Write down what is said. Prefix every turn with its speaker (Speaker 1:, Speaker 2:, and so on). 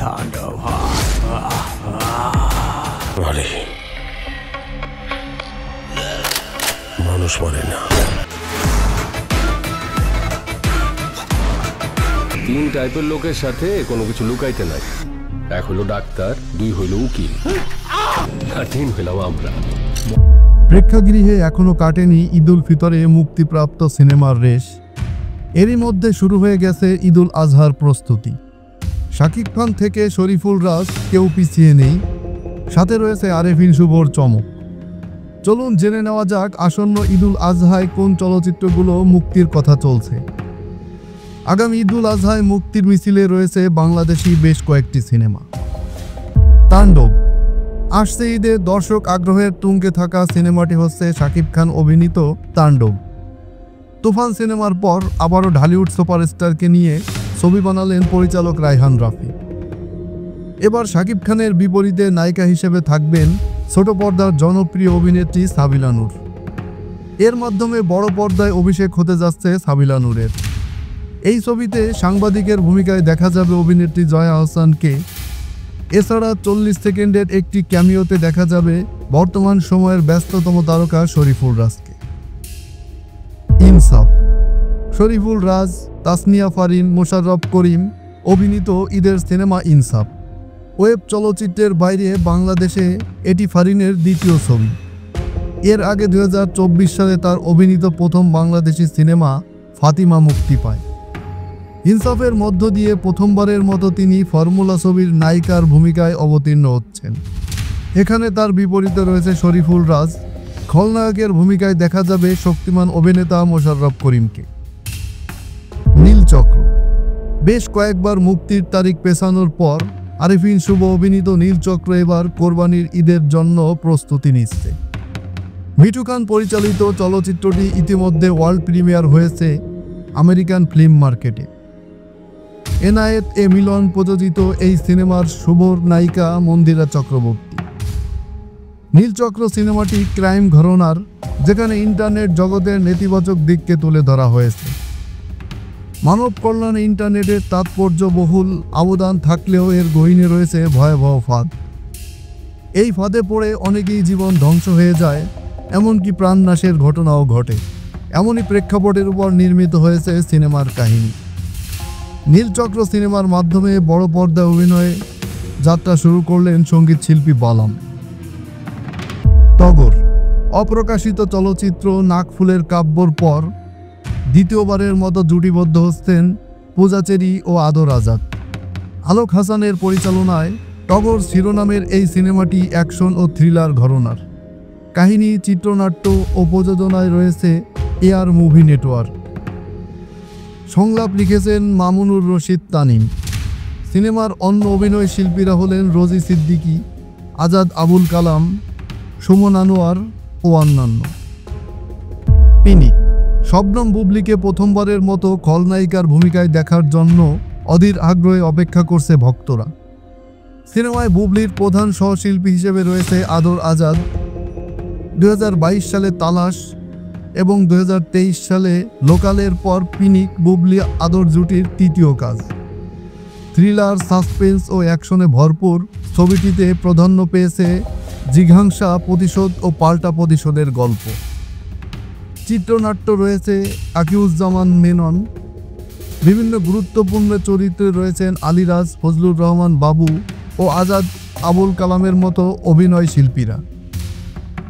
Speaker 1: তাণ্ডব।
Speaker 2: আরে মানুষ মরে না।
Speaker 3: 3 টাইপের লোকের সাথে কোনো কিছু লুকাইতে নাই। 1 হলো ডাক্তার, 2 হলো উকিল, আর 3 হইলাম আমরা।
Speaker 4: প্রেক্ষাগৃহে এখনো কাটেনি ঈদুল ফিতরে মুক্তিপ্রাপ্ত সিনেমার রেশ। এরই মধ্যে শুরু হয়ে গেছে ঈদুল আজহার প্রস্তুতি। শাকিব খান থেকে শরীফুল রাজ কেউ পিছিয়ে নেই, সাথে রয়েছে আরেফিন শুভর চমক। চলুন জেনে নেওয়া যাক আসন্ন ঈদুল আজহায় কোন চলচ্চিত্রগুলো মুক্তির কথা চলছে। আগামী ঈদুল আজহায় মুক্তির মিছিলে রয়েছে বাংলাদেশি বেশ কয়েকটি সিনেমা। তাণ্ডব আসছে ঈদে দর্শক আগ্রহের তুঙ্গে থাকা সিনেমাটি হচ্ছে শাকিব খান অভিনীত তাণ্ডব। তুফান সিনেমার পর আবারও ঢালিউড সুপারস্টারকে নিয়ে ছবি বানালেন পরিচালক রায়হান রাফি। এবার শাকিব খানের বিপরীতে নায়িকা হিসেবে থাকবেন ছোট পর্দার জনপ্রিয় অভিনেত্রী সাবিলা নূর। এর মাধ্যমে বড় পর্দায় অভিষেক হতে যাচ্ছে সাবিলা নূরের। এই ছবিতে সাংবাদিকের ভূমিকায় দেখা যাবে অভিনেত্রী জয়া আহসানকে। এছাড়া 40 সেকেন্ডের একটি ক্যামিওতে দেখা যাবে বর্তমান সময়ের ব্যস্ততম তারকা শরীফুল রাজকে। ইনসাফ শরীফুল রাজ, তাসনিয়া ফারিন, মোশাররফ করিম অভিনীত ঈদের সিনেমা ইনসাফ। ওয়েব চলচ্চিত্রের বাইরে বাংলাদেশে এটি ফারিনের দ্বিতীয় ছবি। এর আগে 2024 সালে তার অভিনীত প্রথম বাংলাদেশি সিনেমা ফাতিমা মুক্তি পায়। ইনসাফের মধ্য দিয়ে প্রথমবারের মতো তিনি ফর্মুলা ছবির নায়িকার ভূমিকায় অবতীর্ণ হচ্ছেন। এখানে তার বিপরীতে রয়েছে শরীফুল রাজ। খলনায়কের ভূমিকায় দেখা যাবে শক্তিমান অভিনেতা মোশাররফ করিমকে। নীলচক্র বেশ কয়েকবার মুক্তির তারিখ পেছানোর পর আরেফিন শুভ অভিনীত নীলচক্র এবার কোরবানির ঈদের জন্য প্রস্তুতি নিচ্ছে। মিঠু খান পরিচালিত চলচ্চিত্রটি ইতিমধ্যে ওয়ার্ল্ড প্রিমিয়ার হয়েছে আমেরিকান ফিল্ম মার্কেটে। এনায়েত এ মিলন প্রযোজিত এই সিনেমার শুভর নায়িকা মন্দিরা চক্রবর্তী। নীলচক্র সিনেমাটি ক্রাইম ঘরানার, যেখানে ইন্টারনেট জগতের নেতিবাচক দিককে তুলে ধরা হয়েছে। মানব কল্যাণে ইন্টারনেটের তাৎপর্যবহুল অবদান থাকলেও এর গহীনে রয়েছে ভয়াবহ ফাঁদ। এই ফাঁদে পড়ে অনেকেই জীবন ধ্বংস হয়ে যায়, এমনকি প্রাণনাশের ঘটনাও ঘটে। এমনই প্রেক্ষাপটের উপর নির্মিত হয়েছে সিনেমার কাহিনী। নীলচক্র সিনেমার মাধ্যমে বড় পর্দায় অভিনয়ে যাত্রা শুরু করলেন সঙ্গীত শিল্পী বালাম। টগর অপ্রকাশিত চলচ্চিত্র নাকফুলের কাব্যর পর দ্বিতীয়বারের মতো জুটিবদ্ধ হচ্ছেন পূজাচেরি ও আদর আজাদ। আলোক হাসানের পরিচালনায় টগর শিরোনামের এই সিনেমাটি অ্যাকশন ও থ্রিলার ঘরানার। কাহিনী, চিত্রনাট্য ও প্রযোজনায় রয়েছে এআর মুভি নেটওয়ার্ক। সংলাপ লিখেছেন মামুনুর রশিদ তানিম। সিনেমার অন্য অভিনয় শিল্পীরা হলেন রোজি সিদ্দিকী, আজাদ আবুল কালাম, সুমন আনোয়ার ও অন্যান্য। পিনিক শবনম বুবলিকে প্রথমবারের মতো খলনায়িকার ভূমিকায় দেখার জন্য অধীর আগ্রহে অপেক্ষা করছে ভক্তরা। সিনেমায় বুবলির প্রধান সহশিল্পী হিসেবে রয়েছে আদর আজাদ। 2022 সালে তালাশ এবং 2023 সালে লোকালের পর পিনিক বুবলি আদর জুটির তৃতীয় কাজ। থ্রিলার, সাসপেন্স ও অ্যাকশনে ভরপুর ছবিটিতে প্রাধান্য পেয়েছে জিঘাংসা, প্রতিশোধ ও পাল্টা প্রতিশোধের গল্প। চিত্রনাট্য রয়েছে আকিউজ্জামান মেনন। বিভিন্ন গুরুত্বপূর্ণ চরিত্রে রয়েছেন আলিরাজ, ফজলুর রহমান বাবু ও আজাদ আবুল কালামের মতো অভিনয় শিল্পীরা।